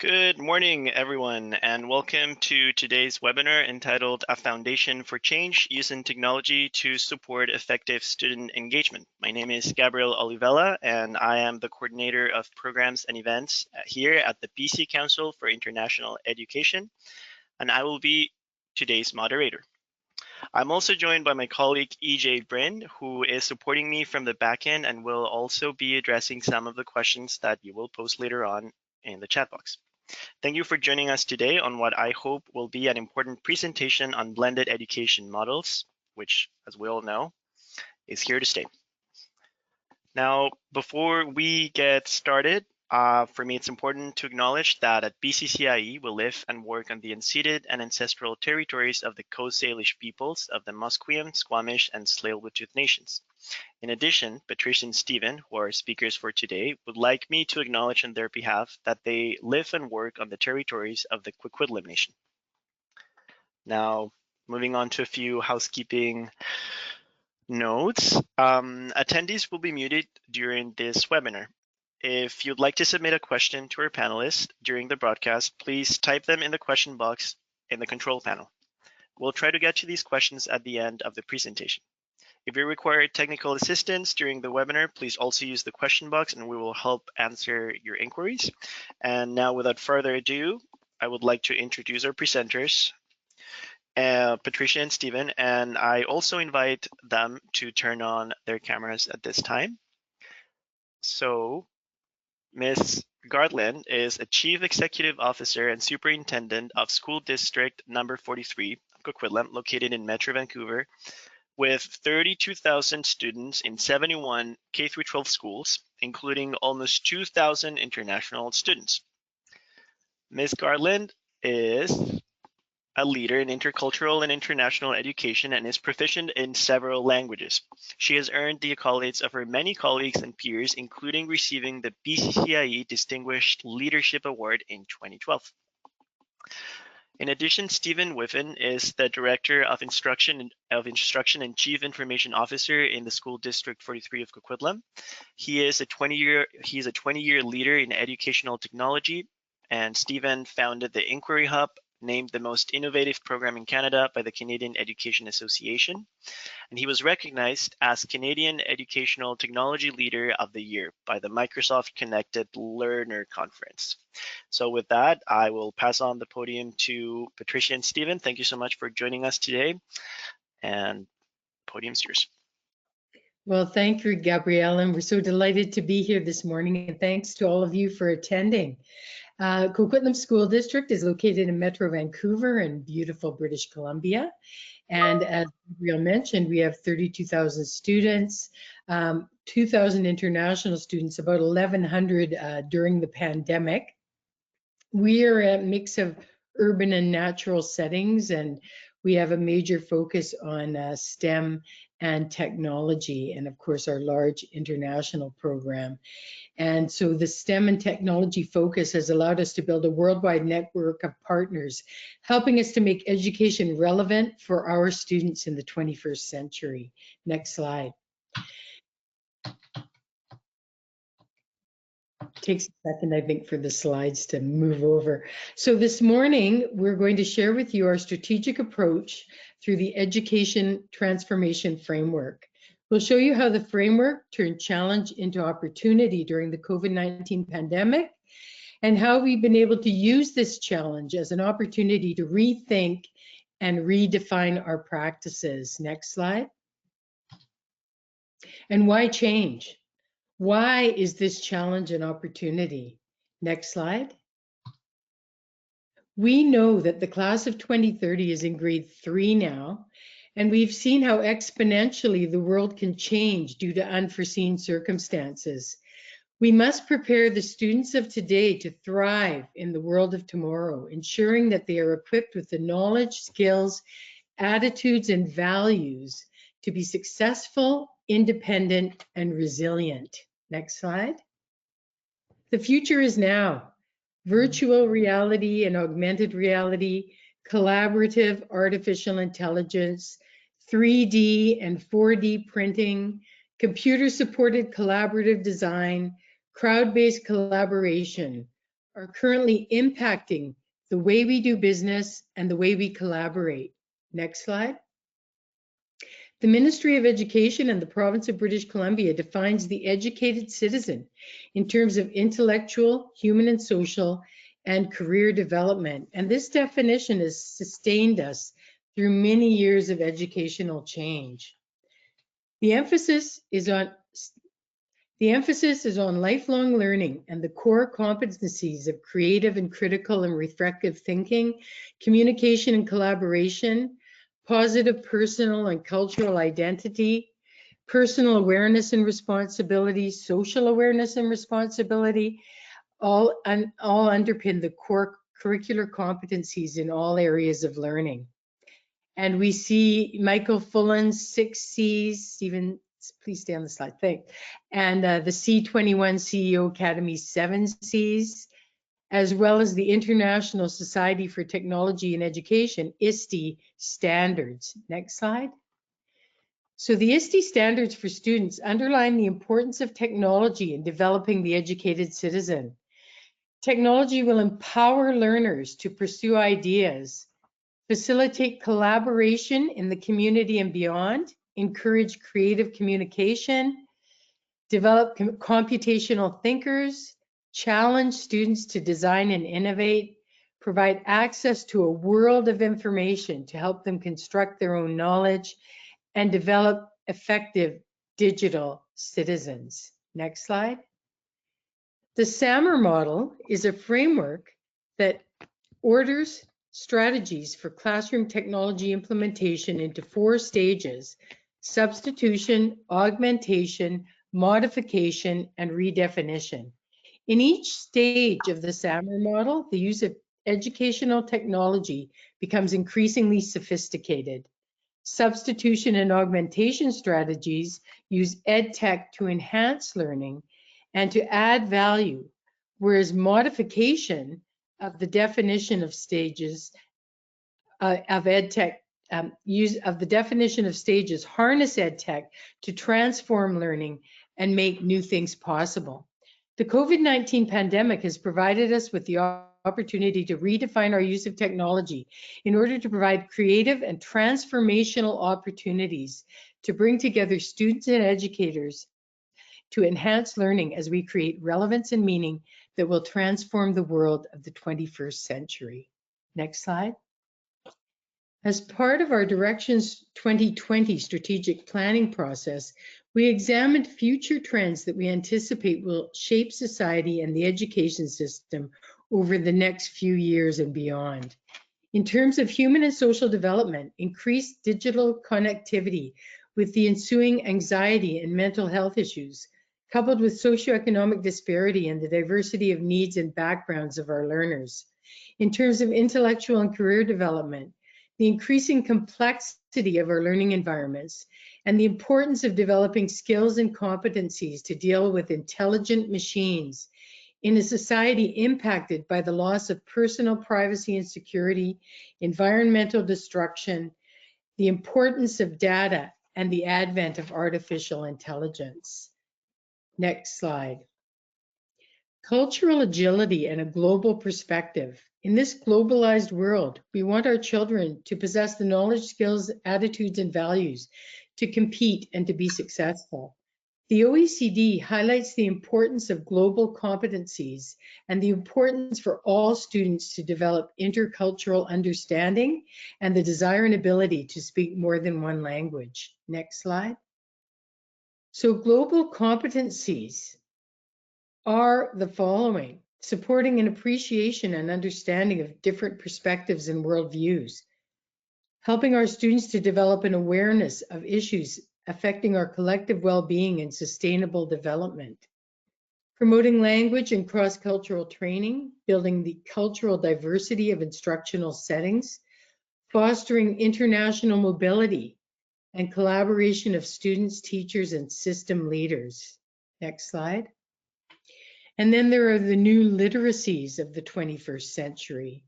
Good morning, everyone, and welcome to today's webinar entitled A Foundation for Change Using Technology to Support Effective Student Engagement. My name is Gabriel Olivella, and I am the coordinator of programs and events here at the BC Council for International Education, and I will be today's moderator. I'm also joined by my colleague EJ Bryn, who is supporting me from the back end and will also be addressing some of the questions that you will post later on in the chat box. Thank you for joining us today on what I hope will be an important presentation on blended education models, which, as we all know, is here to stay. Now, before we get started, for me, it's important to acknowledge that at BCCIE, we live and work on the unceded and ancestral territories of the Coast Salish peoples of the Musqueam, Squamish, and Tsleil-Waututh nations. In addition, Patricia and Stephen, who are speakers for today, would like me to acknowledge on their behalf that they live and work on the territories of the Coquitlam Nation. Now, moving on to a few housekeeping notes. Attendees will be muted during this webinar. If you'd like to submit a question to our panelists during the broadcast, please type them in the question box in the control panel. We'll try to get to these questions at the end of the presentation. If you require technical assistance during the webinar, please also use the question box and we will help answer your inquiries. And now, without further ado, I would like to introduce our presenters, Patricia and Stephen, and I also invite them to turn on their cameras at this time. So, Ms. Garland is a Chief Executive Officer and Superintendent of School District number 43 of Coquitlam, located in Metro Vancouver, with 32,000 students in 71 K-12 schools, including almost 2,000 international students. Ms. Garland is a leader in intercultural and international education and is proficient in several languages. She has earned the accolades of her many colleagues and peers, including receiving the BCCIE Distinguished Leadership Award in 2012. In addition, Stephen Whiffen is the Director of Instruction and Chief Information Officer in the School District 43 of Coquitlam. He is a 20-year leader in educational technology, and Stephen founded the Inquiry Hub, named the most innovative program in Canada by the Canadian Education Association, and he was recognized as Canadian Educational Technology Leader of the Year by the Microsoft Connected Learner Conference. So with that, I will pass on the podium to Patricia and Stephen. Thank you so much for joining us today, and podium's yours. Well, thank you, Gabrielle, and we're so delighted to be here this morning, and thanks to all of you for attending. Coquitlam School District is located in Metro Vancouver in beautiful British Columbia. And as Gabrielle mentioned, we have 32,000 students, 2,000 international students, about 1,100 during the pandemic. We are a mix of urban and natural settings, and we have a major focus on STEM and technology, and of course our large international program. And so the STEM and technology focus has allowed us to build a worldwide network of partners, helping us to make education relevant for our students in the 21st century. Next slide. Takes a second, I think, for the slides to move over. So this morning, we're going to share with you our strategic approach through the Education Transformation Framework. We'll show you how the framework turned challenge into opportunity during the COVID-19 pandemic, and how we've been able to use this challenge as an opportunity to rethink and redefine our practices. Next slide. And why change? Why is this challenge an opportunity? Next slide. We know that the class of 2030 is in grade 3 now, and we've seen how exponentially the world can change due to unforeseen circumstances. We must prepare the students of today to thrive in the world of tomorrow, ensuring that they are equipped with the knowledge, skills, attitudes, and values to be successful, independent, and resilient. Next slide. The future is now. Virtual reality and augmented reality, collaborative artificial intelligence, 3D and 4D printing, computer-supported collaborative design, crowd-based collaboration are currently impacting the way we do business and the way we collaborate. Next slide. The Ministry of Education and the Province of British Columbia defines the educated citizen in terms of intellectual, human and social, and career development. And this definition has sustained us through many years of educational change. The emphasis is on lifelong learning and the core competencies of creative and critical and reflective thinking, communication and collaboration, positive personal and cultural identity, personal awareness and responsibility, social awareness and responsibility, all underpin the core curricular competencies in all areas of learning. And we see Michael Fullen's 6 C's, Stephen, please stay on the slide, thanks, and the C21 CEO Academy's 7 C's, as well as the International Society for Technology and Education, ISTE standards. Next slide. So the ISTE standards for students underline the importance of technology in developing the educated citizen. Technology will empower learners to pursue ideas, facilitate collaboration in the community and beyond, encourage creative communication, develop computational thinkers, challenge students to design and innovate, provide access to a world of information to help them construct their own knowledge, and develop effective digital citizens. Next slide. The SAMR model is a framework that orders strategies for classroom technology implementation into 4 stages: substitution, augmentation, modification, and redefinition. In each stage of the SAMR model, the use of educational technology becomes increasingly sophisticated. Substitution and augmentation strategies use EdTech to enhance learning and to add value, whereas modification of the definition of stages of EdTech, use of the definition of stages harness EdTech to transform learning and make new things possible. The COVID-19 pandemic has provided us with the opportunity to redefine our use of technology in order to provide creative and transformational opportunities to bring together students and educators to enhance learning as we create relevance and meaning that will transform the world of the 21st century. Next slide. As part of our Directions 2020 strategic planning process, we examined future trends that we anticipate will shape society and the education system over the next few years and beyond. In terms of human and social development, increased digital connectivity with the ensuing anxiety and mental health issues, coupled with socioeconomic disparity and the diversity of needs and backgrounds of our learners. In terms of intellectual and career development, the increasing complexity of our learning environments, and the importance of developing skills and competencies to deal with intelligent machines in a society impacted by the loss of personal privacy and security, environmental destruction, the importance of data, and the advent of artificial intelligence. Next slide. Cultural agility and a global perspective. In this globalized world, we want our children to possess the knowledge, skills, attitudes, and values to compete and to be successful. The OECD highlights the importance of global competencies and the importance for all students to develop intercultural understanding and the desire and ability to speak more than one language. Next slide. So global competencies are the following: supporting an appreciation and understanding of different perspectives and worldviews, helping our students to develop an awareness of issues affecting our collective well-being and sustainable development, promoting language and cross-cultural training, building the cultural diversity of instructional settings, fostering international mobility and collaboration of students, teachers, and system leaders. Next slide. And then there are the new literacies of the 21st century.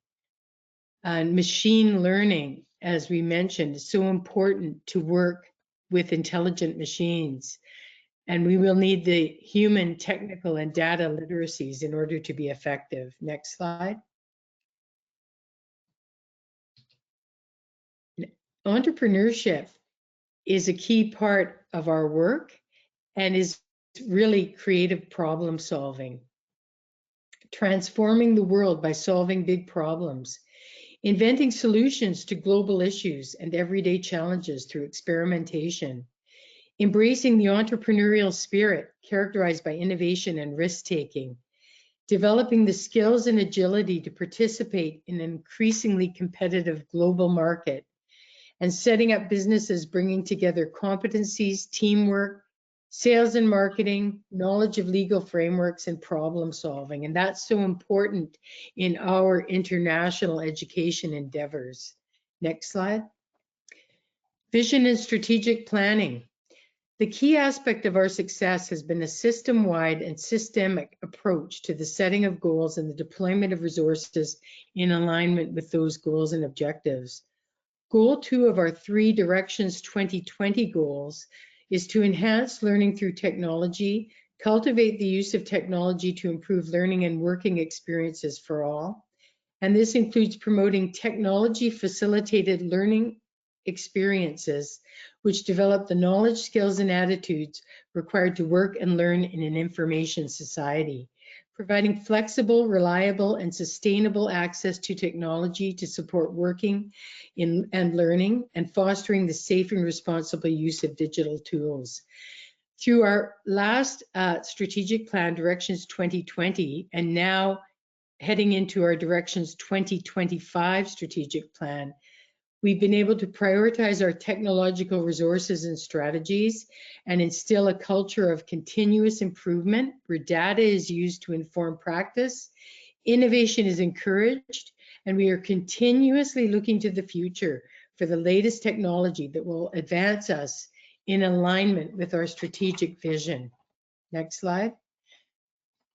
Machine learning, as we mentioned, is so important to work with intelligent machines. And we will need the human, technical, and data literacies in order to be effective. Next slide. Entrepreneurship is a key part of our work and is really creative problem solving, transforming the world by solving big problems, inventing solutions to global issues and everyday challenges through experimentation, embracing the entrepreneurial spirit characterized by innovation and risk-taking, developing the skills and agility to participate in an increasingly competitive global market, and setting up businesses bringing together competencies, teamwork, sales and marketing, knowledge of legal frameworks, and problem solving. And that's so important in our international education endeavors. Next slide. Vision and strategic planning. The key aspect of our success has been a system-wide and systemic approach to the setting of goals and the deployment of resources in alignment with those goals and objectives. Goal 2 of our 3 Directions 2020 goals is to enhance learning through technology, cultivate the use of technology to improve learning and working experiences for all. And this includes promoting technology-facilitated learning experiences, which develop the knowledge, skills, and attitudes required to work and learn in an information society. Providing flexible, reliable, and sustainable access to technology to support working and learning, and fostering the safe and responsible use of digital tools. Through our last strategic plan, Directions 2020, and now heading into our Directions 2025 strategic plan, we've been able to prioritize our technological resources and strategies and instill a culture of continuous improvement where data is used to inform practice, innovation is encouraged, and we are continuously looking to the future for the latest technology that will advance us in alignment with our strategic vision. Next slide.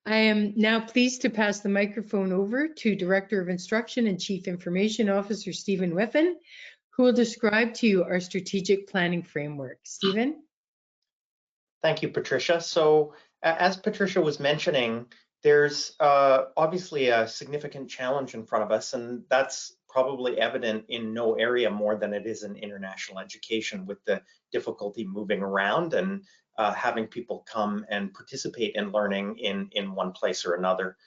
I am now pleased to pass the microphone over to Director of Instruction and Chief Information Officer, Stephen Whiffen, who will describe to you our strategic planning framework. Stephen? Thank you, Patricia. So as Patricia was mentioning, there's obviously a significant challenge in front of us, and that's probably evident in no area more than it is in international education, with the difficulty moving around and having people come and participate in learning in one place or another.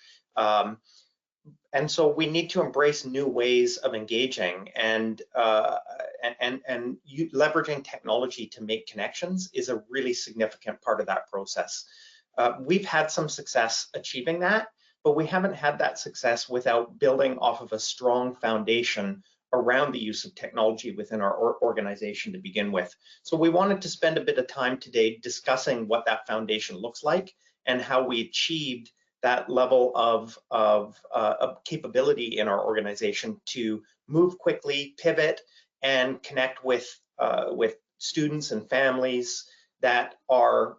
And so we need to embrace new ways of engaging, and leveraging technology to make connections is a really significant part of that process. We've had some success achieving that, but we haven't had that success without building off of a strong foundation around the use of technology within our organization to begin with. So we wanted to spend a bit of time today discussing what that foundation looks like and how we achieved that level of capability in our organization to move quickly, pivot, and connect with students and families that are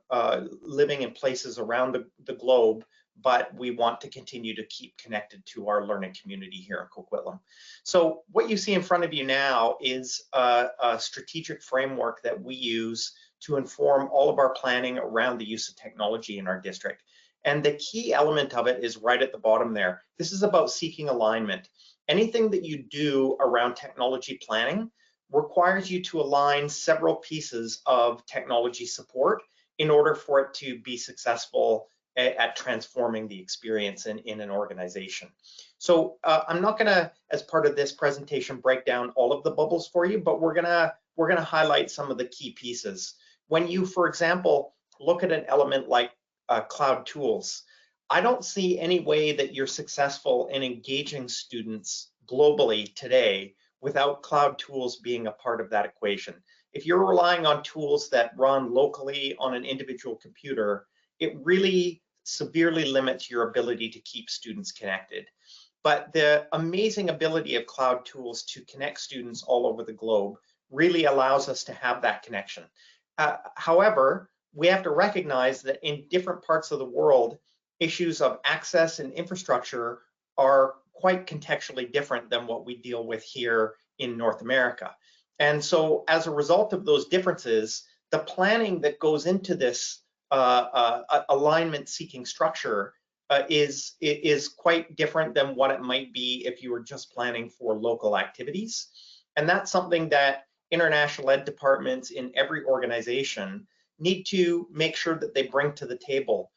living in places around the globe, but we want to continue to keep connected to our learning community here in Coquitlam. So what you see in front of you now is a strategic framework that we use to inform all of our planning around the use of technology in our district. And the key element of it is right at the bottom there. This is about seeking alignment. Anything that you do around technology planning requires you to align several pieces of technology support in order for it to be successful at transforming the experience in an organization. So I'm not gonna, as part of this presentation, break down all of the bubbles for you, but we're gonna highlight some of the key pieces. When you, for example, look at an element like cloud tools, I don't see any way that you're successful in engaging students globally today without cloud tools being a part of that equation. If you're relying on tools that run locally on an individual computer, it really severely limits your ability to keep students connected. But the amazing ability of cloud tools to connect students all over the globe really allows us to have that connection. However, we have to recognize that in different parts of the world, issues of access and infrastructure are quite contextually different than what we deal with here in North America. And so as a result of those differences, the planning that goes into this alignment-seeking structure is quite different than what it might be if you were just planning for local activities. And that's something that international ed departments in every organization need to make sure that they bring to the table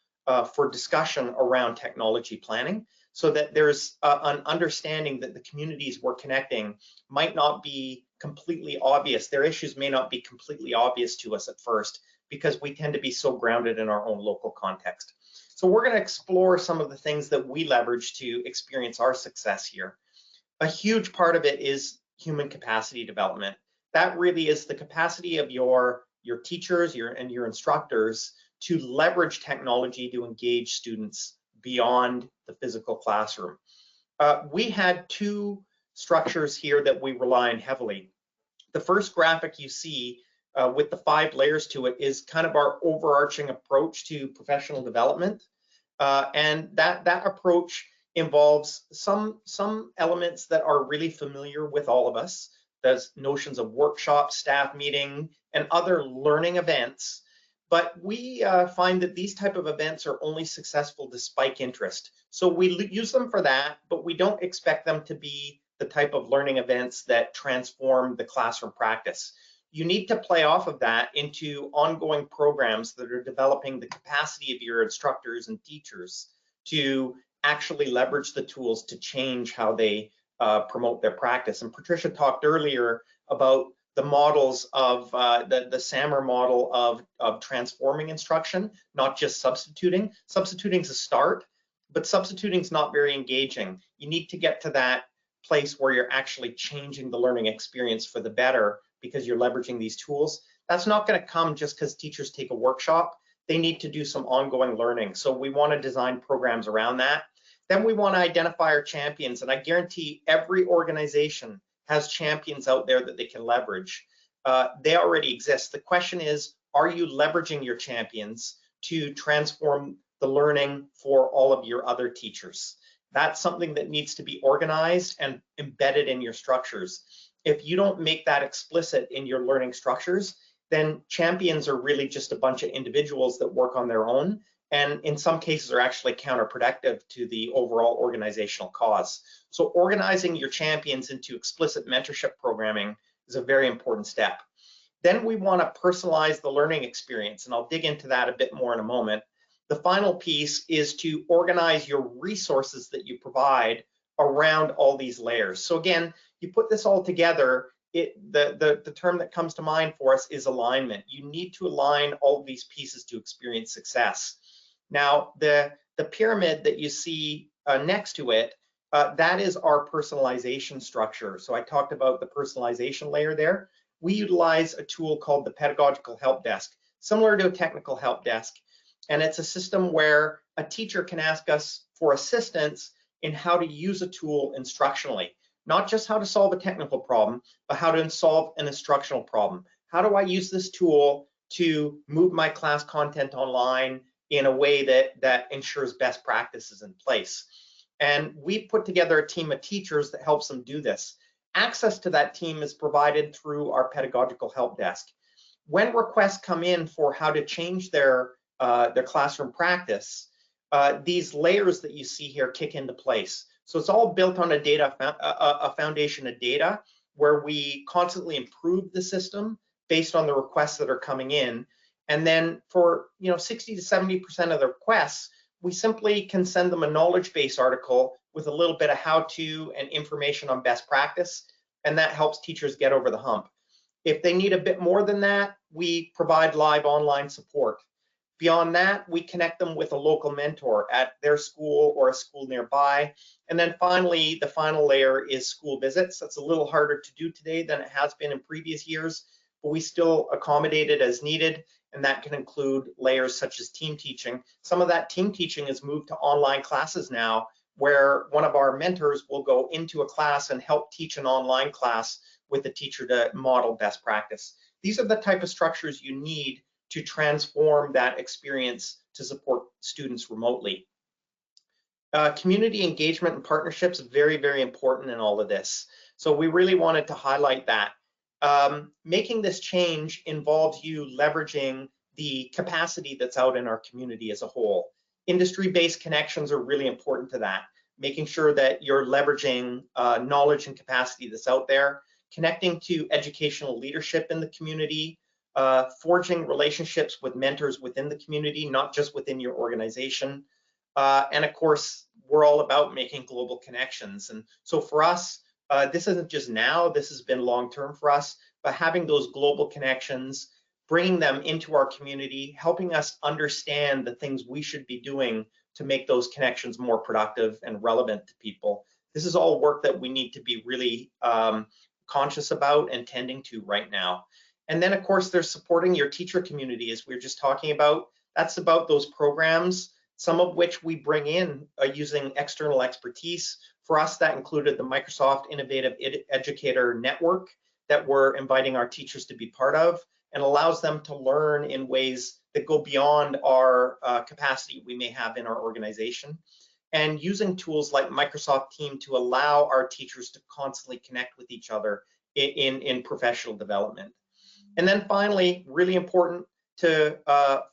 for discussion around technology planning, so that there's an understanding that the communities we're connecting might not be completely obvious. Their issues may not be completely obvious to us at first, because we tend to be so grounded in our own local context. So we're going to explore some of the things that we leverage to experience our success here. A huge part of it is human capacity development. That really is the capacity of your teachers and your instructors to leverage technology to engage students beyond the physical classroom. We had two structures here that we rely on heavily. The first graphic you see with the 5 layers to it is kind of our overarching approach to professional development. And that approach involves some elements that are really familiar with all of us. There's notions of workshops, staff meeting, and other learning events. But we find that these type of events are only successful to spike interest. So we use them for that, but we don't expect them to be the type of learning events that transform the classroom practice. You need to play off of that into ongoing programs that are developing the capacity of your instructors and teachers to actually leverage the tools to change how they promote their practice. And Patricia talked earlier about the models of the SAMR model of transforming instruction, not just substituting. Substituting is a start, but substituting is not very engaging. You need to get to that place where you're actually changing the learning experience for the better, because you're leveraging these tools. That's not going to come just because teachers take a workshop. They need to do some ongoing learning. So we want to design programs around that. Then we want to identify our champions, and I guarantee every organization has champions out there that they can leverage. They already exist. The question is, are you leveraging your champions to transform the learning for all of your other teachers? That's something that needs to be organized and embedded in your structures. If you don't make that explicit in your learning structures, then champions are really just a bunch of individuals that work on their own, and in some cases are actually counterproductive to the overall organizational cause. So organizing your champions into explicit mentorship programming is a very important step. Then we want to personalize the learning experience, and I'll dig into that a bit more in a moment. The final piece is to organize your resources that you provide around all these layers. So again, you put this all together, the term that comes to mind for us is alignment. You need to align all of these pieces to experience success. Now, the pyramid that you see next to it, that is our personalization structure. So I talked about the personalization layer there. We utilize a tool called the Pedagogical Help Desk, similar to a technical help desk. And it's a system where a teacher can ask us for assistance in how to use a tool instructionally. Not just how to solve a technical problem, but how to solve an instructional problem. How do I use this tool to move my class content online in a way that ensures best practices in place? And we put together a team of teachers that helps them do this. Access to that team is provided through our Pedagogical Help Desk. When requests come in for how to change their classroom practice, these layers that you see here kick into place. So it's all built on a foundation of data where we constantly improve the system based on the requests that are coming in. And then for 60 to 70% of the requests, we simply can send them a knowledge base article with a little bit of how-to and information on best practice, and that helps teachers get over the hump. If they need a bit more than that, we provide live online support. Beyond that, we connect them with a local mentor at their school or a school nearby. And then finally, the final layer is school visits. That's a little harder to do today than it has been in previous years, but we still accommodate it as needed. And that can include layers such as team teaching. Some of that team teaching has moved to online classes now, where one of our mentors will go into a class and help teach an online class with the teacher to model best practice. These are the type of structures you need to transform that experience to support students remotely. Community engagement and partnerships are very, very important in all of this. So we really wanted to highlight that. Making this change involves you leveraging the capacity that's out in our community as a whole. Industry-based connections are really important to that, making sure that you're leveraging knowledge and capacity that's out there, connecting to educational leadership in the community, forging relationships with mentors within the community, not just within your organization. And of course, we're all about making global connections. And so for us, this isn't just now, this has been long-term for us, but having those global connections, bringing them into our community, helping us understand the things we should be doing to make those connections more productive and relevant to people. This is all work that we need to be really conscious about and tending to right now. And then, of course, there's supporting your teacher community, as we were just talking about. That's about those programs, some of which we bring in using external expertise. For us, that included the Microsoft Innovative Educator Network that we're inviting our teachers to be part of, and allows them to learn in ways that go beyond our capacity we may have in our organization. And using tools like Microsoft Team to allow our teachers to constantly connect with each other in professional development. And then finally, really important, to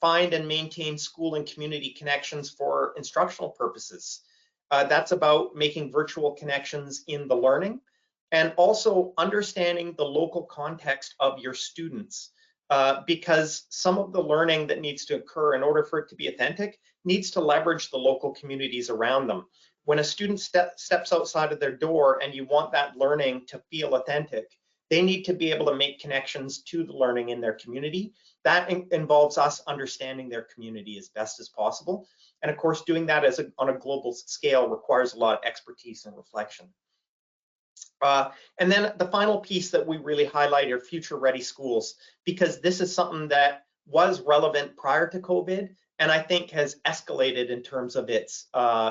find and maintain school and community connections for instructional purposes. That's about making virtual connections in the learning, and also understanding the local context of your students, because some of the learning that needs to occur in order for it to be authentic needs to leverage the local communities around them. When a student steps outside of their door and you want that learning to feel authentic, they need to be able to make connections to the learning in their community. That involves us understanding their community as best as possible. And of course, doing that on a global scale requires a lot of expertise and reflection. And then the final piece that we really highlight are future-ready schools, because this is something that was relevant prior to COVID, and I think has escalated in terms of its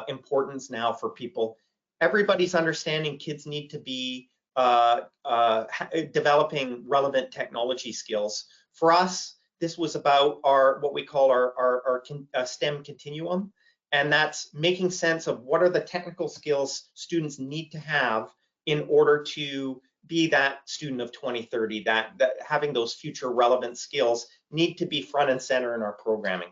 importance now for people. Everybody's understanding kids need to be developing relevant technology skills. For us, this was about what we call our STEM continuum, and that's making sense of what are the technical skills students need to have in order to be that student of 2030, that having those future relevant skills need to be front and center in our programming.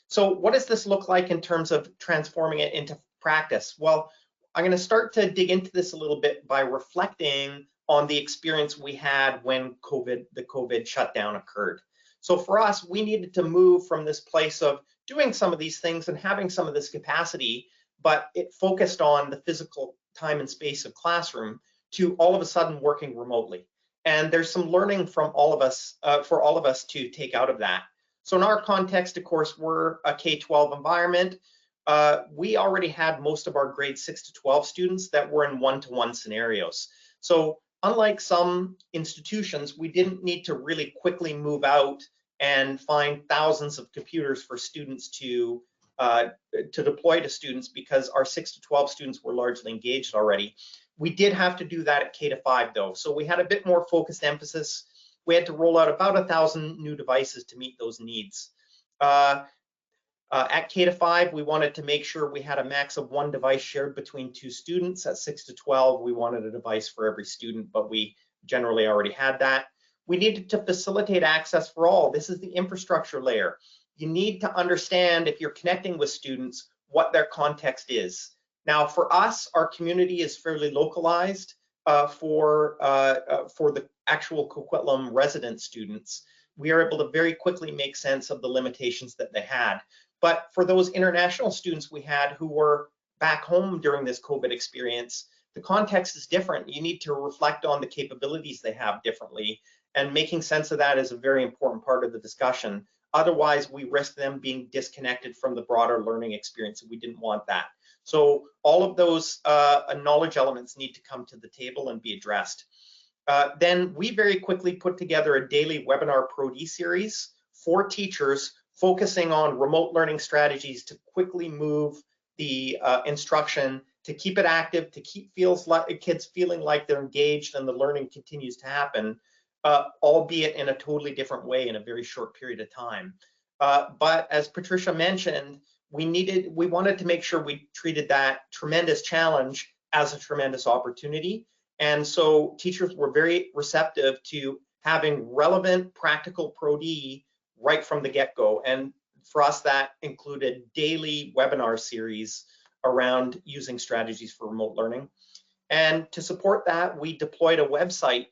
So what does this look like in terms of transforming it into practice? Well, I'm going to start to dig into this a little bit by reflecting on the experience we had when the COVID shutdown occurred. So for us, we needed to move from this place of doing some of these things and having some of this capacity, but it focused on the physical time and space of classroom, to all of a sudden working remotely. And there's some learning from all of us, for all of us to take out of that. So in our context, of course, we're a K-12 environment. We already had most of our grade 6 to 12 students that were in one-to-one scenarios. So unlike some institutions, we didn't need to really quickly move out and find thousands of computers for students to deploy to students, because our 6 to 12 students were largely engaged already. We did have to do that at K-5 though. So we had a bit more focused emphasis. We had to roll out about 1,000 new devices to meet those needs. At K-5, we wanted to make sure we had a max of 1 device shared between 2 students. At 6 to 12, we wanted a device for every student, but we generally already had that. We needed to facilitate access for all. This is the infrastructure layer. You need to understand, if you're connecting with students, what their context is. Now, for us, our community is fairly localized for the actual Coquitlam resident students. We are able to very quickly make sense of the limitations that they had. But for those international students we had who were back home during this COVID experience, the context is different. You need to reflect on the capabilities they have differently, and making sense of that is a very important part of the discussion. Otherwise, we risk them being disconnected from the broader learning experience, and we didn't want that. So all of those knowledge elements need to come to the table and be addressed. Then we very quickly put together a daily webinar Pro-D series for teachers, focusing on remote learning strategies to quickly move the instruction, to keep it active, to keep kids feeling like they're engaged and the learning continues to happen, albeit in a totally different way in a very short period of time. But as Patricia mentioned, we wanted to make sure we treated that tremendous challenge as a tremendous opportunity. And so teachers were very receptive to having relevant practical Pro-D right from the get-go. And for us, that included daily webinar series around using strategies for remote learning. And to support that, we deployed a website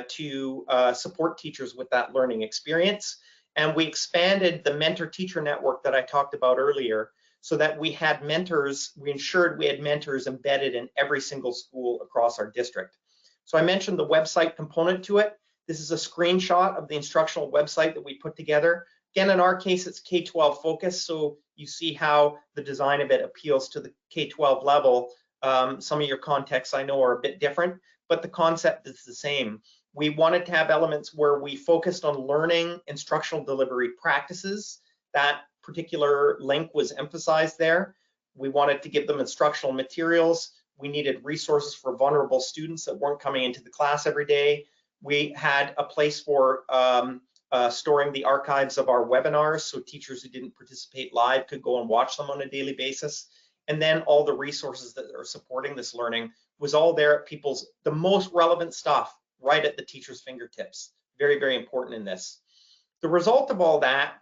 to support teachers with that learning experience. And we expanded the mentor-teacher network that I talked about earlier, so that we had mentors, we ensured we had mentors embedded in every single school across our district. So I mentioned the website component to it. This is a screenshot of the instructional website that we put together. Again, in our case, it's K-12 focused, so you see how the design of it appeals to the K-12 level. Some of your contexts I know are a bit different, but the concept is the same. We wanted to have elements where we focused on learning instructional delivery practices. That particular link was emphasized there. We wanted to give them instructional materials. We needed resources for vulnerable students that weren't coming into the class every day. We had a place for storing the archives of our webinars, so teachers who didn't participate live could go and watch them on a daily basis. And then all the resources that are supporting this learning was all there at the most relevant stuff right at the teacher's fingertips. Very, very important in this. The result of all that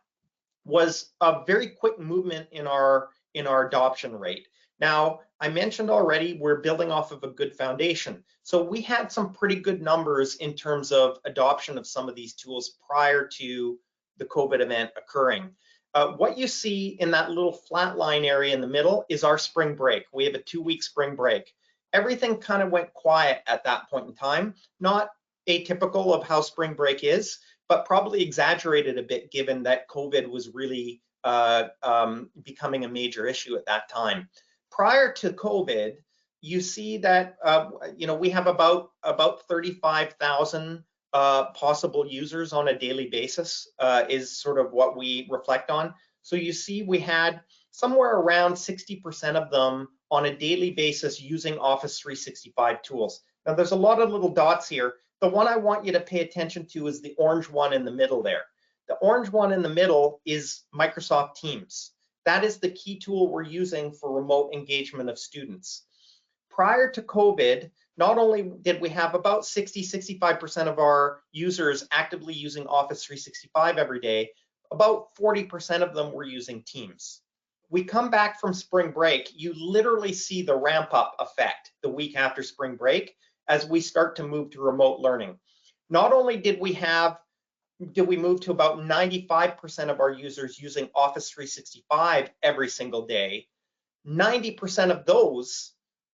was a very quick movement in our adoption rate. Now, I mentioned already, we're building off of a good foundation. So we had some pretty good numbers in terms of adoption of some of these tools prior to the COVID event occurring. What you see in that little flat line area in the middle is our spring break. We have a 2-week spring break. Everything kind of went quiet at that point in time, not atypical of how spring break is, but probably exaggerated a bit given that COVID was really becoming a major issue at that time. Prior to COVID, you see that we have about 35,000 possible users on a daily basis is sort of what we reflect on. So you see we had somewhere around 60% of them on a daily basis using Office 365 tools. Now there's a lot of little dots here. The one I want you to pay attention to is the orange one in the middle there. The orange one in the middle is Microsoft Teams. That is the key tool we're using for remote engagement of students. Prior to COVID, not only did we have about 65% of our users actively using Office 365 every day, about 40% of them were using Teams. We come back from spring break, you literally see the ramp up effect the week after spring break as we start to move to remote learning. Not only did we move to about 95% of our users using Office 365 every single day, 90% of those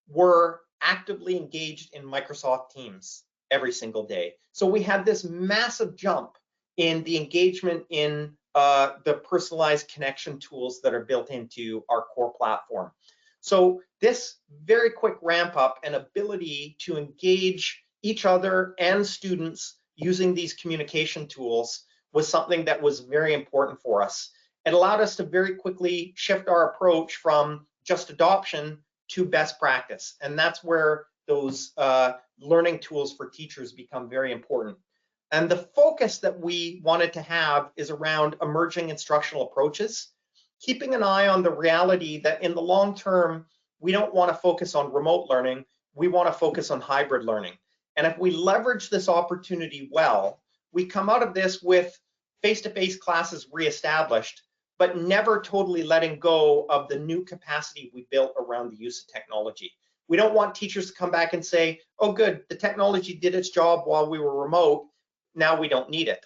were actively engaged in Microsoft Teams every single day. So we had this massive jump in the engagement in the personalized connection tools that are built into our core platform. So this very quick ramp up and ability to engage each other and students using these communication tools was something that was very important for us. It allowed us to very quickly shift our approach from just adoption to best practice. And that's where those learning tools for teachers become very important. And the focus that we wanted to have is around emerging instructional approaches, keeping an eye on the reality that in the long term, we don't want to focus on remote learning, we want to focus on hybrid learning. And if we leverage this opportunity well, we come out of this with face-to-face classes reestablished, but never totally letting go of the new capacity we built around the use of technology. We don't want teachers to come back and say, oh good, the technology did its job while we were remote, now we don't need it.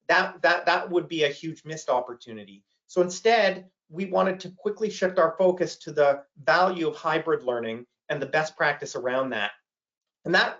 That would be a huge missed opportunity. So instead, we wanted to quickly shift our focus to the value of hybrid learning and the best practice around that. And that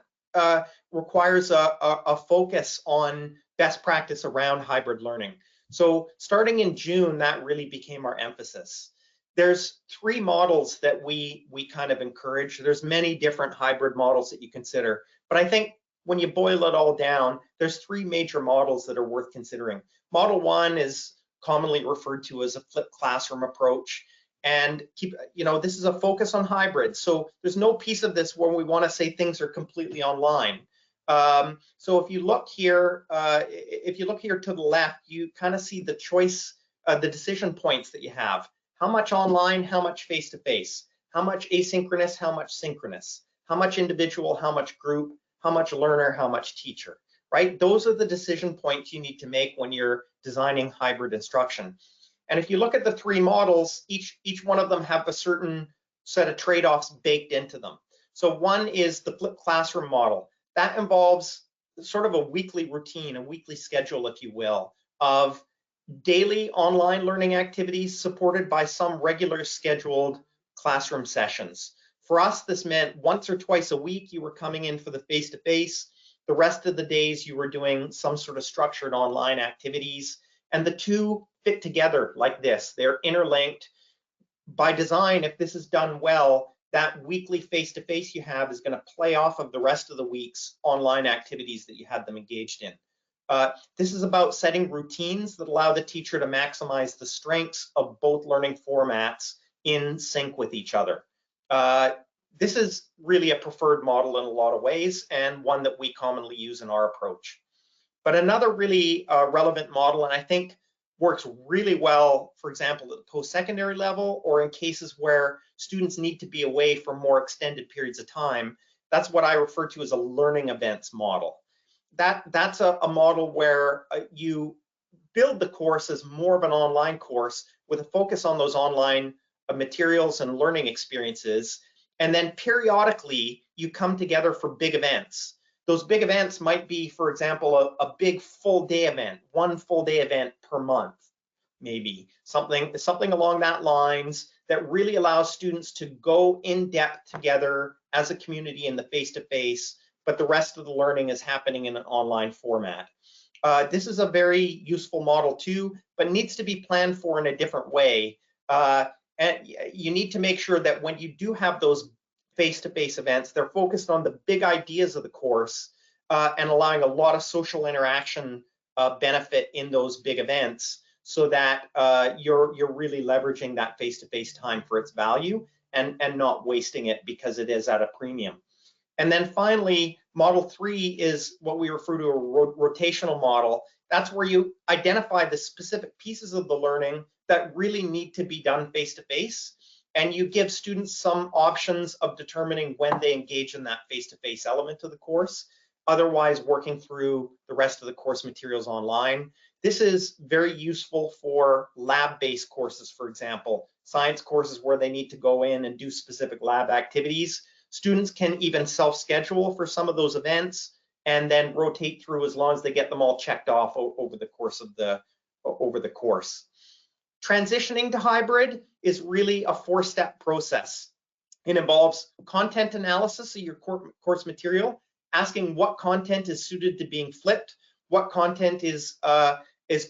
requires a focus on best practice around hybrid learning. So starting in June, that really became our emphasis. There's 3 models that we kind of encourage. There's many different hybrid models that you consider, but I think when you boil it all down, there's 3 major models that are worth considering. Model 1 is commonly referred to as a flipped classroom approach. And this is a focus on hybrid. So there's no piece of this where we want to say things are completely online. So if you look here, to the left, you kind of see the choice, the decision points that you have. How much online, how much face-to-face, how much asynchronous, how much synchronous, how much individual, how much group, how much learner, how much teacher, right? Those are the decision points you need to make when you're designing hybrid instruction. And if you look at the three models, each one of them have a certain set of trade-offs baked into them. So one is the flipped classroom model. That involves sort of a weekly routine, a weekly schedule, if you will, of daily online learning activities supported by some regular scheduled classroom sessions. For us, this meant once or twice a week you were coming in for the face-to-face. The rest of the days you were doing some sort of structured online activities. And the two fit together like this. They're interlinked. By design, if this is done well, that weekly face-to-face you have is going to play off of the rest of the week's online activities that you had them engaged in. This is about setting routines that allow the teacher to maximize the strengths of both learning formats in sync with each other. This is really a preferred model in a lot of ways, and one that we commonly use in our approach. But another really relevant model, and I think works really well, for example, at the post-secondary level, or in cases where students need to be away for more extended periods of time, that's what I refer to as a learning events model. That's a model where you build the course as more of an online course with a focus on those online materials and learning experiences. And then periodically you come together for big events. Those big events might be, for example, a big full day event, one full day event per month, maybe something along that lines that really allows students to go in depth together as a community in the face-to-face, but the rest of the learning is happening in an online format. This is a very useful model too, but needs to be planned for in a different way. And you need to make sure that when you do have those face-to-face events, they're focused on the big ideas of the course and allowing a lot of social interaction benefit in those big events, so that you're really leveraging that face-to-face time for its value and not wasting it because it is at a premium. And then finally, model 3 is what we refer to a rotational model. That's where you identify the specific pieces of the learning that really need to be done face-to-face, and you give students some options of determining when they engage in that face-to-face element of the course, otherwise working through the rest of the course materials online. This is very useful for lab-based courses, for example, science courses where they need to go in and do specific lab activities. Students can even self-schedule for some of those events and then rotate through as long as they get them all checked off over the course of the course. Transitioning to hybrid is really a 4-step process. It involves content analysis of your course material, asking what content is suited to being flipped, what content is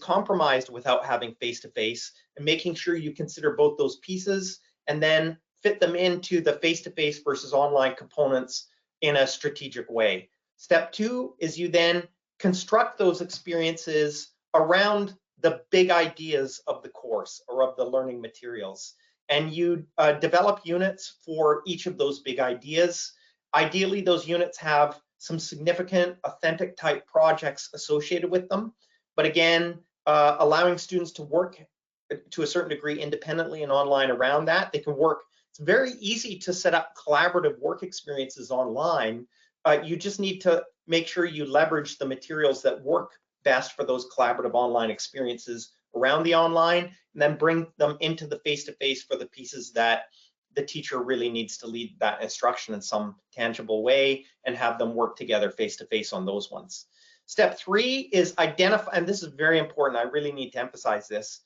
compromised without having face-to-face, and making sure you consider both those pieces and then fit them into the face-to-face versus online components in a strategic way. Step 2 is you then construct those experiences around the big ideas of the course or of the learning materials. And you develop units for each of those big ideas. Ideally, those units have some significant authentic type projects associated with them. But again, allowing students to work to a certain degree independently and online around that. They can work. It's very easy to set up collaborative work experiences online. You just need to make sure you leverage the materials that work best for those collaborative online experiences around the online, and then bring them into the face-to-face for the pieces that the teacher really needs to lead that instruction in some tangible way and have them work together face-to-face on those ones. Step 3 is identify, and this is very important, I really need to emphasize this.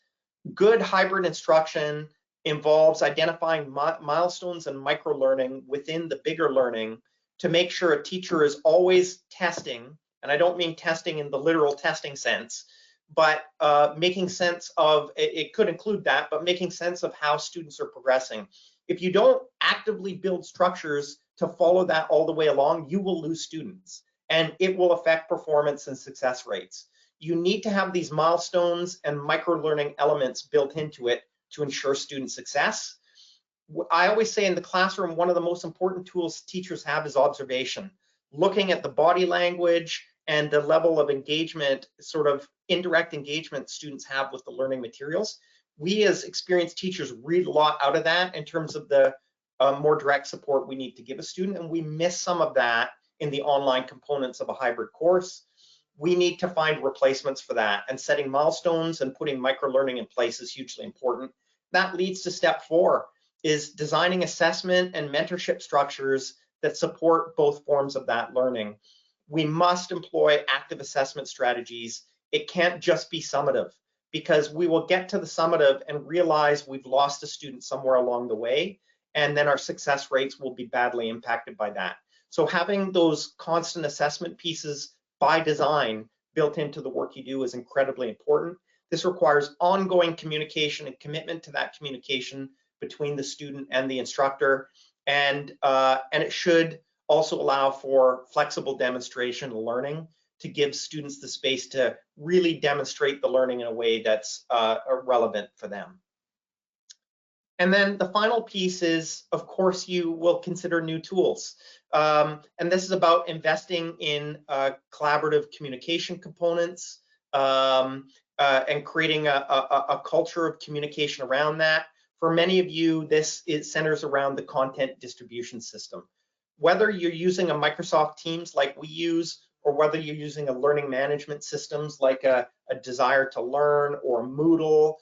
Good hybrid instruction involves identifying milestones and micro-learning within the bigger learning to make sure a teacher is always testing, and I don't mean testing in the literal testing sense, but making sense of, it could include that, but making sense of how students are progressing. If you don't actively build structures to follow that all the way along, you will lose students, and it will affect performance and success rates. You need to have these milestones and micro-learning elements built into it to ensure student success. I always say in the classroom, one of the most important tools teachers have is observation. Looking at the body language and the level of engagement, sort of indirect engagement students have with the learning materials. We as experienced teachers read a lot out of that in terms of the more direct support we need to give a student, and we miss some of that in the online components of a hybrid course. we need to find replacements for that, and setting milestones and putting microlearning in place is hugely important. That leads to step 4, is designing assessment and mentorship structures that support both forms of that learning. We must employ active assessment strategies. It can't just be summative, because we will get to the summative and realize we've lost a student somewhere along the way, and then our success rates will be badly impacted by that. So having those constant assessment pieces by design built into the work you do is incredibly important. This requires ongoing communication and commitment to that communication between the student and the instructor, and it should also allow for flexible demonstration and learning to give students the space to really demonstrate the learning in a way that's relevant for them. And then the final piece is, of course, you will consider new tools. And this is about investing in collaborative communication components and creating a culture of communication around that. For many of you, this centers around the content distribution system. Whether you're using a Microsoft Teams like we use, or whether you're using a learning management systems like a Desire to Learn or Moodle,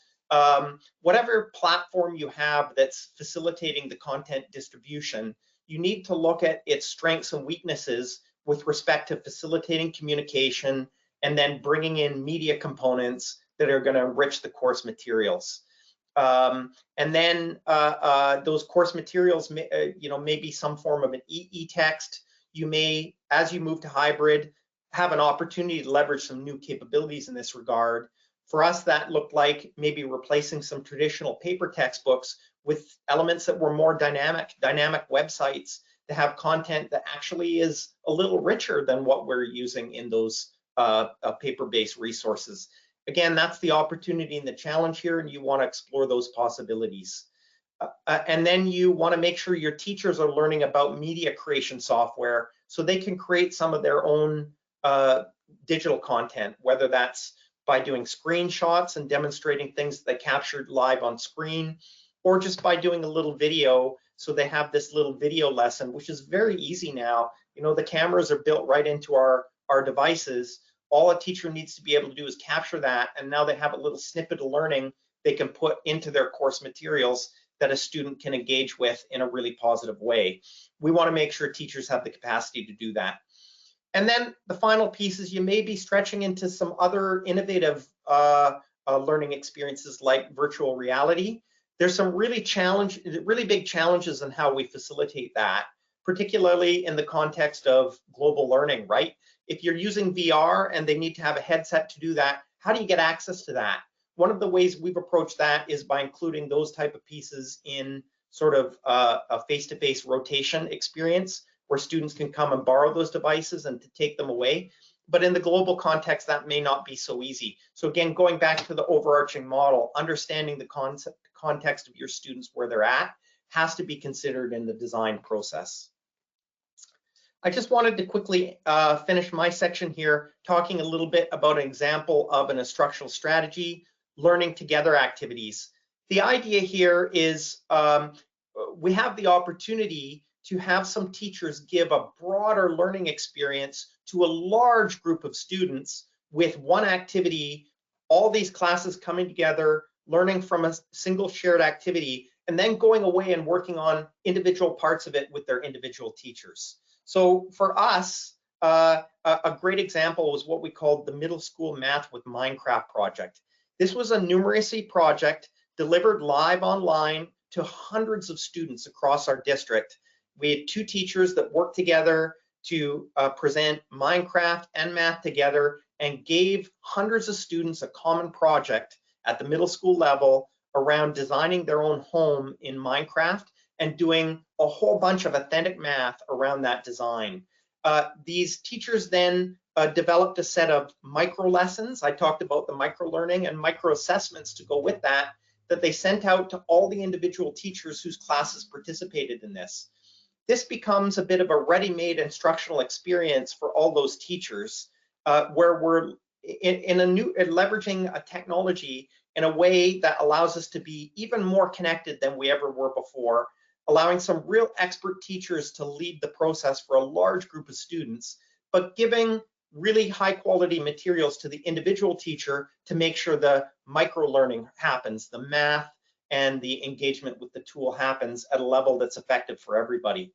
whatever platform you have that's facilitating the content distribution, you need to look at its strengths and weaknesses with respect to facilitating communication and then bringing in media components that are going to enrich the course materials. And then those course materials may, may be some form of an e-text. You may, as you move to hybrid, have an opportunity to leverage some new capabilities in this regard. For us, that looked like maybe replacing some traditional paper textbooks with elements that were more dynamic websites to have content that actually is a little richer than what we're using in those paper-based resources. Again, that's the opportunity and the challenge here, and you want to explore those possibilities. And then you want to make sure your teachers are learning about media creation software so they can create some of their own digital content, whether that's by doing screenshots and demonstrating things that they captured live on screen, or just by doing a little video. So they have this little video lesson, which is very easy now. The cameras are built right into our devices. All a teacher needs to be able to do is capture that, and now they have a little snippet of learning they can put into their course materials that a student can engage with in a really positive way. We want to make sure teachers have the capacity to do that. And then the final piece is you may be stretching into some other innovative learning experiences like virtual reality. There's some really big challenges in how we facilitate that, particularly in the context of global learning, right? If you're using VR and they need to have a headset to do that, how do you get access to that? One of the ways we've approached that is by including those type of pieces in sort of a face-to-face rotation experience where students can come and borrow those devices and to take them away. But in the global context, that may not be so easy. So again, going back to the overarching model, understanding the context of your students where they're at has to be considered in the design process. I just wanted to quickly finish my section here talking a little bit about an example of an instructional strategy, learning together activities. The idea here is we have the opportunity to have some teachers give a broader learning experience to a large group of students with one activity, all these classes coming together, learning from a single shared activity, and then going away and working on individual parts of it with their individual teachers. So for us, a great example was what we called the Middle School Math with Minecraft project. This was a numeracy project delivered live online to hundreds of students across our district. We had 2 teachers that worked together to present Minecraft and math together and gave hundreds of students a common project at the middle school level around designing their own home in Minecraft and doing a whole bunch of authentic math around that design. These teachers then developed a set of micro lessons. I talked about the micro learning and micro assessments to go with that they sent out to all the individual teachers whose classes participated in this. This becomes a bit of a ready-made instructional experience for all those teachers where we're leveraging a technology in a way that allows us to be even more connected than we ever were before, allowing some real expert teachers to lead the process for a large group of students, but giving really high quality materials to the individual teacher to make sure the micro learning happens, the math and the engagement with the tool happens at a level that's effective for everybody.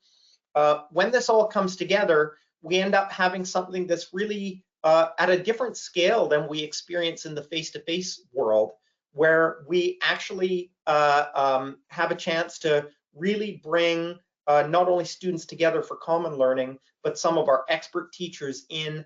When this all comes together, we end up having something that's really at a different scale than we experience in the face-to-face world, where we actually have a chance to really bring not only students together for common learning, but some of our expert teachers in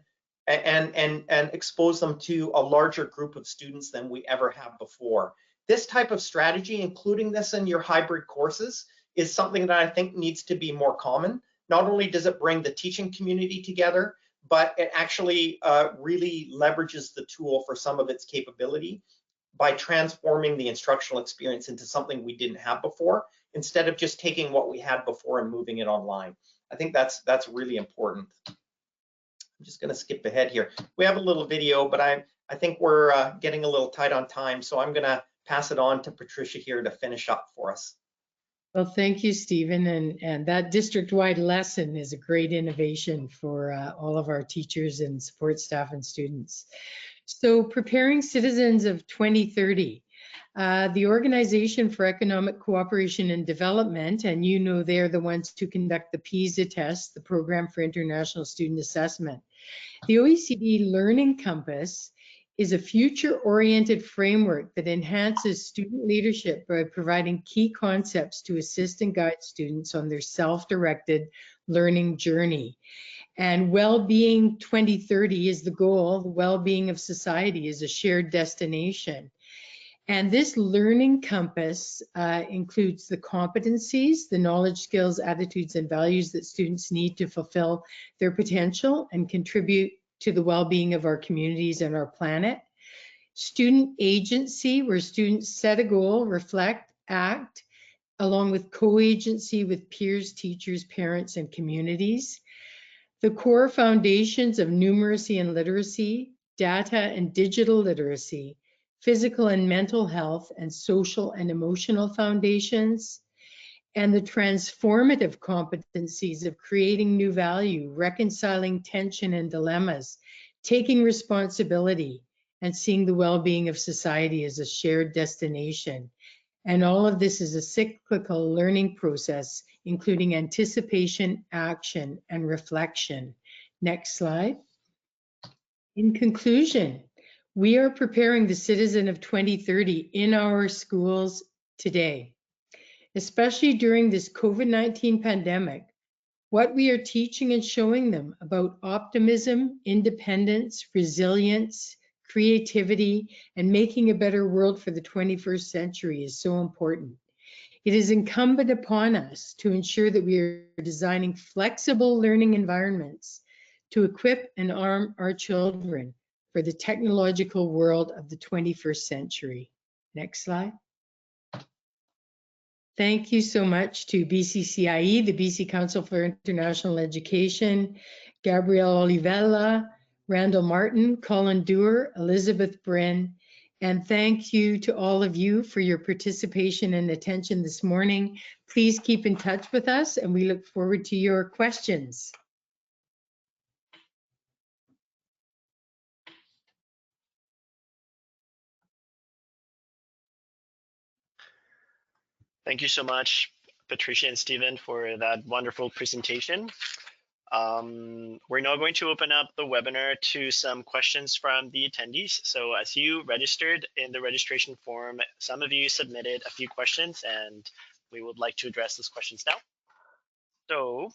and expose them to a larger group of students than we ever have before. This type of strategy, including this in your hybrid courses, is something that I think needs to be more common. Not only does it bring the teaching community together, but it actually really leverages the tool for some of its capability by transforming the instructional experience into something we didn't have before, instead of just taking what we had before and moving it online. I think that's really important. I'm just going to skip ahead here. We have a little video, but I think we're getting a little tight on time, so I'm going to pass it on to Patricia here to finish up for us. Well, thank you, Stephen. And that district-wide lesson is a great innovation for all of our teachers and support staff and students. So preparing citizens of 2030, the Organization for Economic Cooperation and Development, and you know they're the ones to conduct the PISA test, the Program for International Student Assessment. The OECD Learning Compass is a future-oriented framework that enhances student leadership by providing key concepts to assist and guide students on their self-directed learning journey. And well-being 2030 is the goal. The well-being of society is a shared destination. And this learning compass includes the competencies, the knowledge, skills, attitudes, and values that students need to fulfill their potential and contribute to the well-being of our communities and our planet. Student agency, where students set a goal, reflect, act, along with co-agency with peers, teachers, parents, and communities. The core foundations of numeracy and literacy, data and digital literacy, physical and mental health, and social and emotional foundations, and the transformative competencies of creating new value, reconciling tension and dilemmas, taking responsibility, and seeing the well-being of society as a shared destination. And all of this is a cyclical learning process, including anticipation, action, and reflection. Next slide. In conclusion, we are preparing the citizen of 2030 in our schools today. Especially during this COVID-19 pandemic, what we are teaching and showing them about optimism, independence, resilience, creativity, and making a better world for the 21st century is so important. It is incumbent upon us to ensure that we are designing flexible learning environments to equip and arm our children for the technological world of the 21st century. Next slide. Thank you so much to BCCIE, the BC Council for International Education, Gabrielle Olivella, Randall Martin, Colin Dewar, Elizabeth Brin, and thank you to all of you for your participation and attention this morning. Please keep in touch with us, and we look forward to your questions. Thank you so much, Patricia and Stephen, for that wonderful presentation. We're now going to open up the webinar to some questions from the attendees. So as you registered in the registration form, some of you submitted a few questions, and we would like to address those questions now. So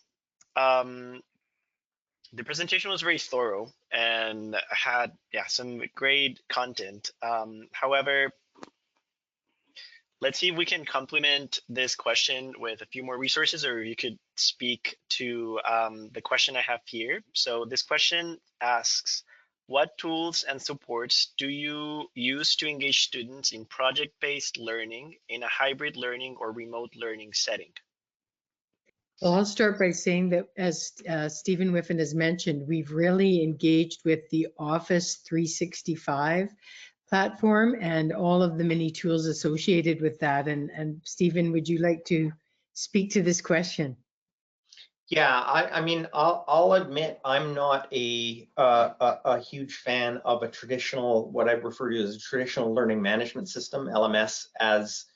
the presentation was very thorough and had some great content. However, let's see if we can complement this question with a few more resources, or you could speak to the question I have here. So this question asks, what tools and supports do you use to engage students in project-based learning in a hybrid learning or remote learning setting? Well, I'll start by saying that, as Stephen Whiffen has mentioned, we've really engaged with the Office 365 platform and all of the many tools associated with that. And Stephen, would you like to speak to this question? Yeah, I mean, I'll admit I'm not a huge fan of a traditional, what I refer to as a traditional learning management system, LMS, as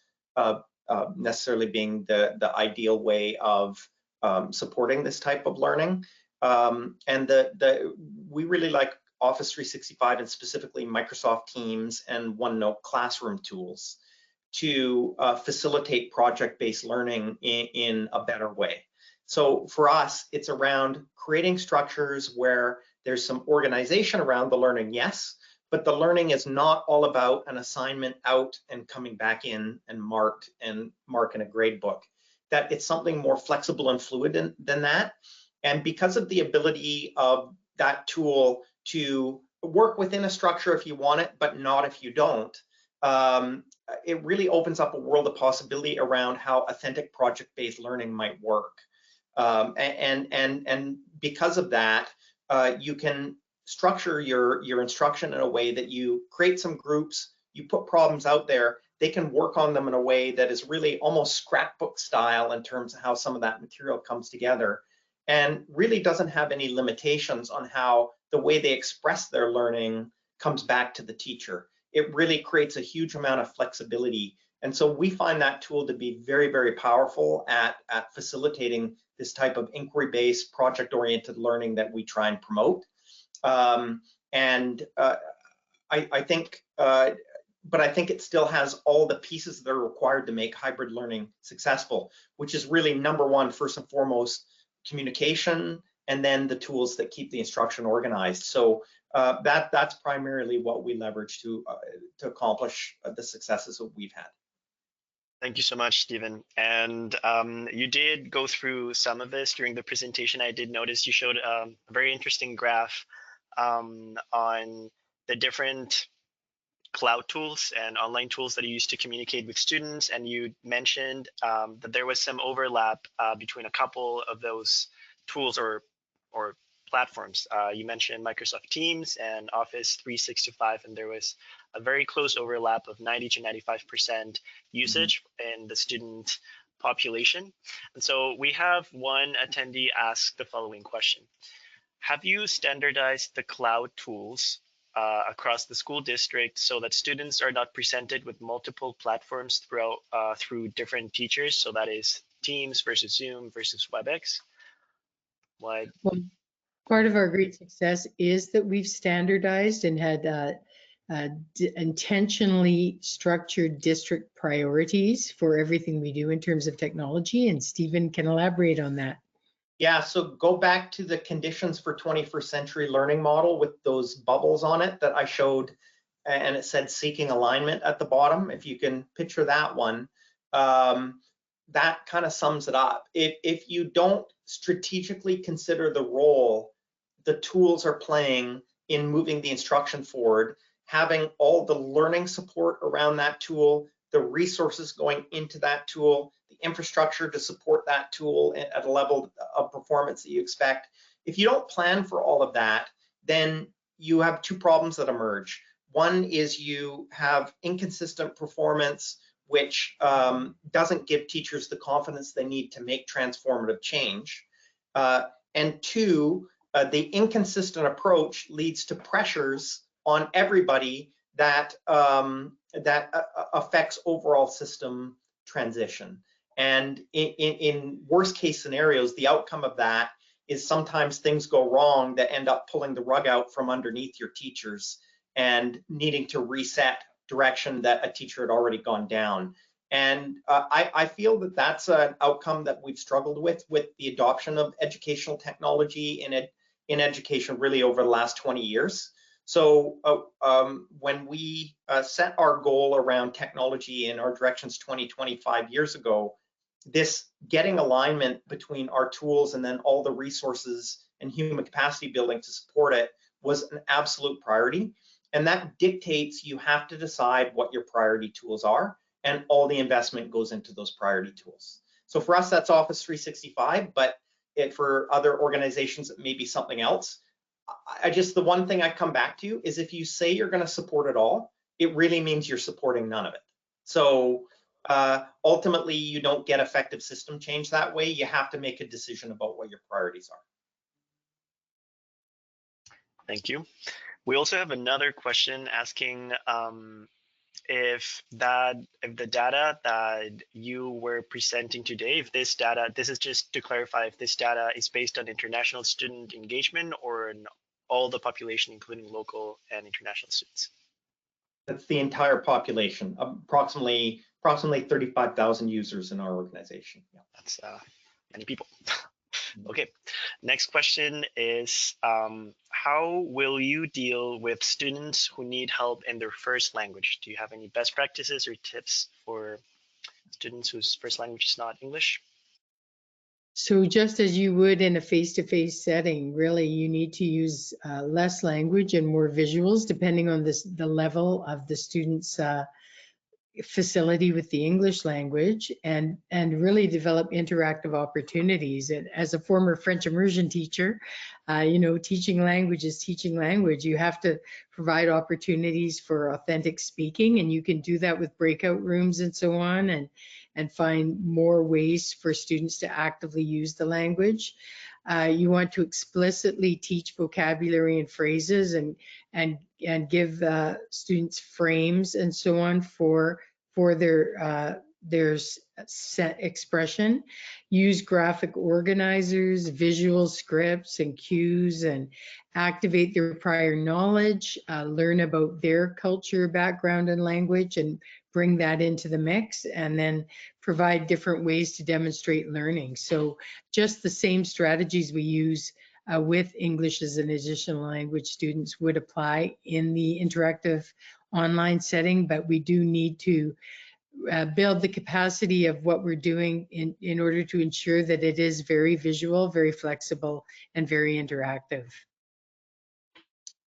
necessarily being the ideal way of supporting this type of learning. And we really like Office 365 and specifically Microsoft Teams and OneNote classroom tools to facilitate project-based learning in a better way. So for us, it's around creating structures where there's some organization around the learning, yes, but the learning is not all about an assignment out and coming back in and mark in a grade book. That it's something more flexible and fluid than that. And because of the ability of that tool to work within a structure if you want it, but not if you don't, it really opens up a world of possibility around how authentic project-based learning might work. And because of that, you can structure your instruction in a way that you create some groups, you put problems out there, they can work on them in a way that is really almost scrapbook style in terms of how some of that material comes together, and really doesn't have any limitations on how the way they express their learning comes back to the teacher. It really creates a huge amount of flexibility. And so we find that tool to be very, very powerful at facilitating this type of inquiry-based, project-oriented learning that we try and promote. I think, but I think it still has all the pieces that are required to make hybrid learning successful, which is really number one, first and foremost, communication, and then the tools that keep the instruction organized. So that's primarily what we leverage to accomplish the successes that we've had. Thank you so much, Stephen. And you did go through some of this during the presentation. I did notice you showed a very interesting graph on the different cloud tools and online tools that you use to communicate with students. And you mentioned that there was some overlap between a couple of those tools or platforms. You mentioned Microsoft Teams and Office 365, and there was a very close overlap of 90 to 95% usage in the student population. And so we have one attendee ask the following question. Have you standardized the cloud tools across the school district so that students are not presented with multiple platforms through different teachers? So that is Teams versus Zoom versus WebEx. Why? Well, part of our great success is that we've standardized and had intentionally structured district priorities for everything we do in terms of technology, and Stephen can elaborate on that. Yeah, so go back to the conditions for 21st century learning model with those bubbles on it that I showed, and it said seeking alignment at the bottom. If you can picture that one, that kind of sums it up. If you don't strategically consider the role the tools are playing in moving the instruction forward, having all the learning support around that tool, the resources going into that tool, the infrastructure to support that tool at a level of performance that you expect. If you don't plan for all of that, then you have two problems that emerge. One is you have inconsistent performance, which doesn't give teachers the confidence they need to make transformative change. And two, the inconsistent approach leads to pressures on everybody that affects overall system transition. And in worst case scenarios, the outcome of that is sometimes things go wrong that end up pulling the rug out from underneath your teachers and needing to reset direction that a teacher had already gone down. And I feel that that's an outcome that we've struggled with the adoption of educational technology in education really over the last 20 years. So when we set our goal around technology in our directions 25 years ago, this getting alignment between our tools and then all the resources and human capacity building to support it was an absolute priority. And that dictates you have to decide what your priority tools are, and all the investment goes into those priority tools. So for us, that's Office 365, but for other organizations, it may be something else. The one thing I come back to is if you say you're going to support it all, it really means you're supporting none of it. So ultimately you don't get effective system change that way. You have to make a decision about what your priorities are. Thank you. We also have another question asking if the data that you were presenting today, if this data, this is just to clarify, if this data is based on international student engagement or in all the population, including local and international students. That's the entire population, approximately 35,000 users in our organization. Yeah. That's many people. Okay, next question is, how will you deal with students who need help in their first language? Do you have any best practices or tips for students whose first language is not English? So just as you would in a face-to-face setting, really you need to use less language and more visuals depending on the level of the student's facility with the English language, and really develop interactive opportunities. And as a former French immersion teacher, you know, teaching language is teaching language. You have to provide opportunities for authentic speaking, and you can do that with breakout rooms and so on, and find more ways for students to actively use the language. You want to explicitly teach vocabulary and phrases, and give students frames and so on for their set expression. Use graphic organizers, visual scripts and cues, and activate their prior knowledge, learn about their culture, background, and language, and bring that into the mix, and then provide different ways to demonstrate learning. So just the same strategies we use with English as an additional language students would apply in the interactive online setting, but we do need to build the capacity of what we're doing in order to ensure that it is very visual, very flexible, and very interactive.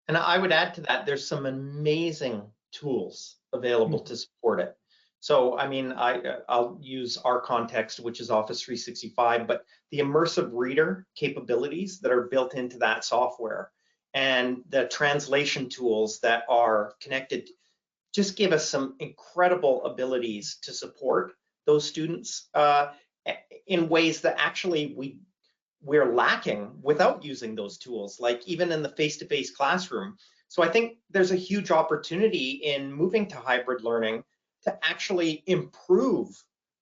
And I would add to that, there's some amazing tools available to support it. So, I mean, I'll use our context, which is Office 365, but the immersive reader capabilities that are built into that software and the translation tools that are connected just give us some incredible abilities to support those students in ways that actually we're lacking without using those tools, like even in the face-to-face classroom. So I think there's a huge opportunity in moving to hybrid learning to actually improve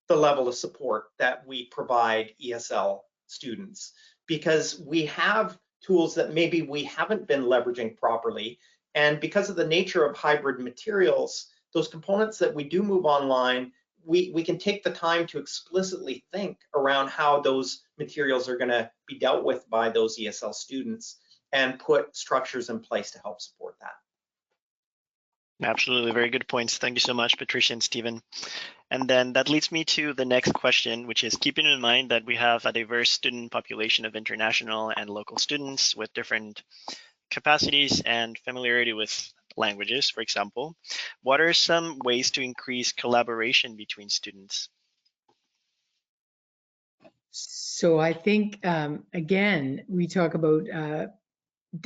the level of support that we provide ESL students, because we have tools that maybe we haven't been leveraging properly. And because of the nature of hybrid materials, those components that we do move online, we can take the time to explicitly think around how those materials are going to be dealt with by those ESL students and put structures in place to help support that. Absolutely, very good points. Thank you so much, Patricia and Stephen. And then that leads me to the next question, which is keeping in mind that we have a diverse student population of international and local students with different capacities and familiarity with languages, for example. What are some ways to increase collaboration between students? So I think, again, we talk about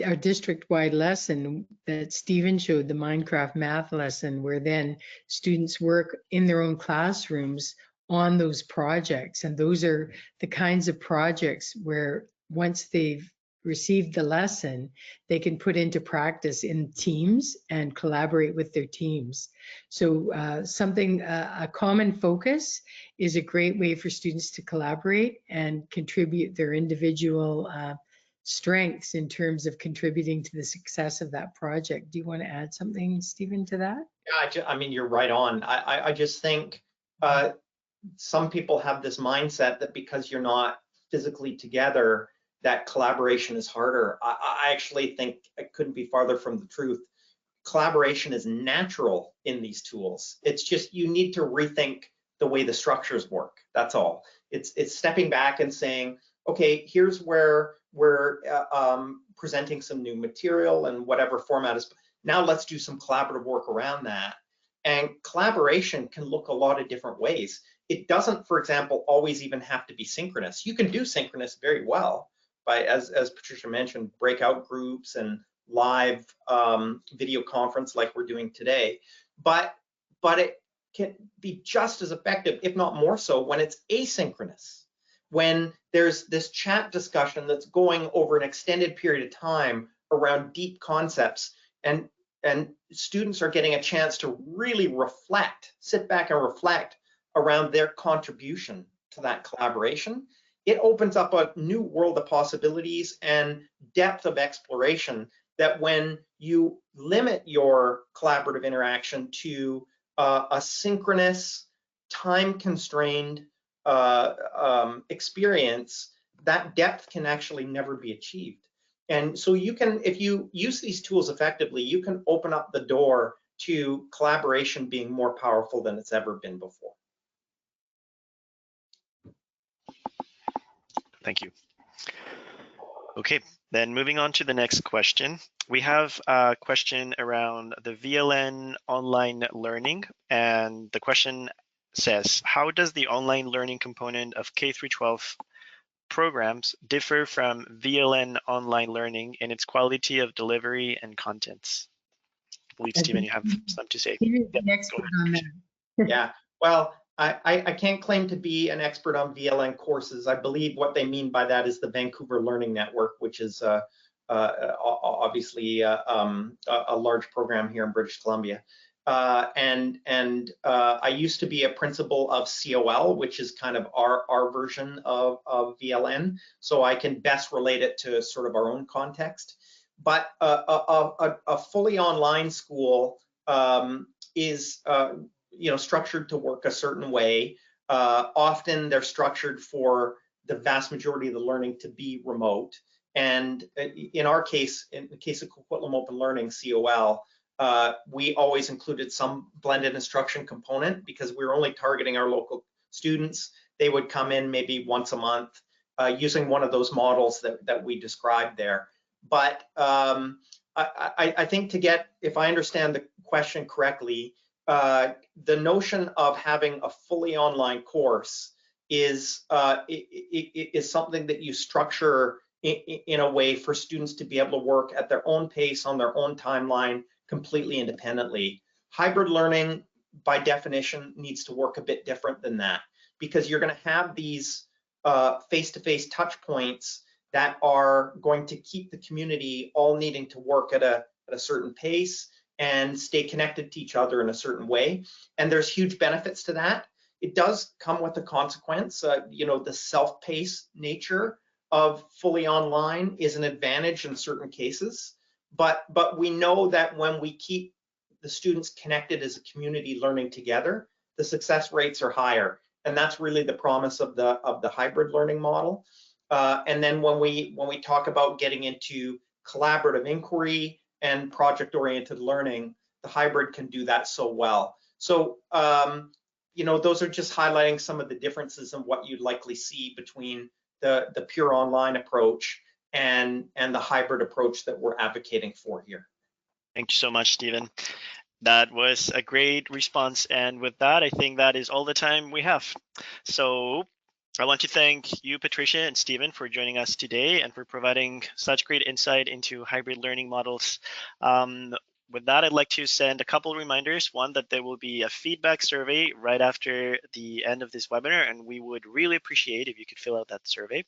our district-wide lesson that Stephen showed, the Minecraft math lesson, where then students work in their own classrooms on those projects. And those are the kinds of projects where once they've received the lesson, they can put into practice in teams and collaborate with their teams. So a common focus is a great way for students to collaborate and contribute their individual strengths in terms of contributing to the success of that project. Do you want to add something, Stephen, to that? Yeah, I mean, you're right on. I just think some people have this mindset that because you're not physically together, that collaboration is harder. I actually think it couldn't be farther from the truth. Collaboration is natural in these tools. It's just you need to rethink the way the structures work. That's all. It's stepping back and saying, okay, here's where we're presenting some new material and whatever format is. Now let's do some collaborative work around that. And collaboration can look a lot of different ways. It doesn't, for example, always even have to be synchronous. You can do synchronous very well by, as Patricia mentioned, breakout groups and live video conference like we're doing today. But can be just as effective, if not more so, when it's asynchronous. When there's this chat discussion that's going over an extended period of time around deep concepts, and students are getting a chance to really reflect, sit back and reflect around their contribution to that collaboration, it opens up a new world of possibilities and depth of exploration that when you limit your collaborative interaction to a synchronous, time-constrained experience, that depth can actually never be achieved. And so you can, if you use these tools effectively, you can open up the door to collaboration being more powerful than it's ever been before. Thank you. Okay, then moving on to the next question. We have a question around the VLN online learning, and the question says, how does the online learning component of K through 12 programs differ from VLN online learning in its quality of delivery and contents? I believe, Stephen, you have something to say. You're Yep, the expert on that. Yeah, well, I can't claim to be an expert on VLN courses. I believe what they mean by that is the Vancouver Learning Network, which is obviously a large program here in British Columbia. I used to be a principal of COL, which is kind of our version of VLN, so I can best relate it to sort of our own context. But a fully online school is structured to work a certain way. Often they're structured for the vast majority of the learning to be remote. And in our case, in the case of Coquitlam Open Learning, COL, we always included some blended instruction component because we were only targeting our local students. They would come in maybe once a month using one of those models that we described there. But I think if I understand the question correctly, the notion of having a fully online course is something that you structure in a way for students to be able to work at their own pace, on their own timeline, completely independently. Hybrid learning, by definition, needs to work a bit different than that, because you're going to have these face-to-face touch points that are going to keep the community all needing to work at a certain pace and stay connected to each other in a certain way. And there's huge benefits to that. It does come with a consequence. The self-paced nature of fully online is an advantage in certain cases. But we know that when we keep the students connected as a community learning together, the success rates are higher. And that's really the promise of the hybrid learning model. And then when we talk about getting into collaborative inquiry and project-oriented learning, the hybrid can do that so well. So, those are just highlighting some of the differences in what you'd likely see between the pure online approach and the hybrid approach that we're advocating for here. Thank you so much, Stephen. That was a great response. And with that, I think that is all the time we have. So I want to thank you, Patricia and Stephen, for joining us today and for providing such great insight into hybrid learning models. With that, I'd like to send a couple reminders. One, that there will be a feedback survey right after the end of this webinar, and we would really appreciate if you could fill out that survey.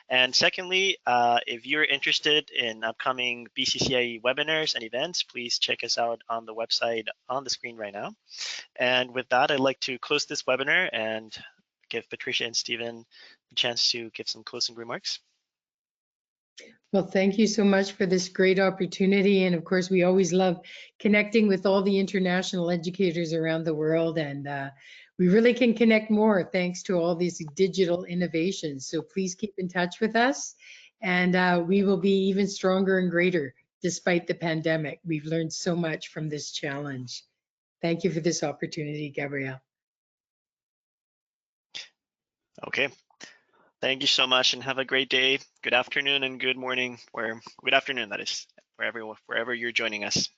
And secondly, if you're interested in upcoming BCCIE webinars and events, please check us out on the website on the screen right now. And with that, I'd like to close this webinar and give Patricia and Stephen a chance to give some closing remarks. Well, thank you so much for this great opportunity. And of course, we always love connecting with all the international educators around the world. And we really can connect more thanks to all these digital innovations. So please keep in touch with us. And we will be even stronger and greater despite the pandemic. We've learned so much from this challenge. Thank you for this opportunity, Gabrielle. Okay. Thank you so much and have a great day. Good afternoon and good morning, or good afternoon, that is, wherever you're joining us.